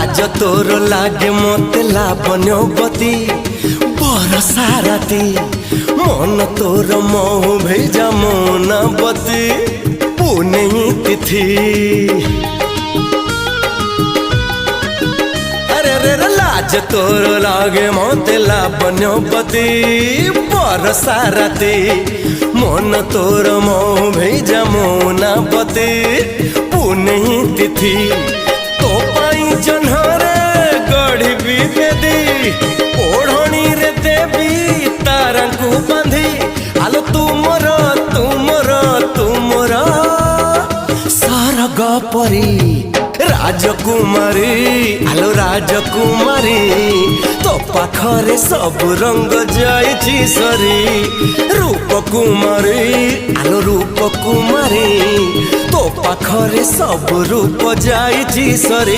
लाज तोर लागे मते लावण्यवती बरसा राती मन तोर मोह भेजा मोनावती पुणे तिथि लाज तोर लागे मते लावण्यवती बरसा राती मन तोर मोह भेजा मोनावती पुणे तिथि तो पाई जन्हरे गढ़ी बेदी ओढ़णी रे देवी तारंकु बांधी आलो तुमर तुमर तुमर सरग परी राजकुमारी आलो राजकुमारी तो पाखरे सब रंग जाइछि सरी रूप कुमारी आलो रूप कुमारी तो पाखरे सब रूप जाइछि सरी।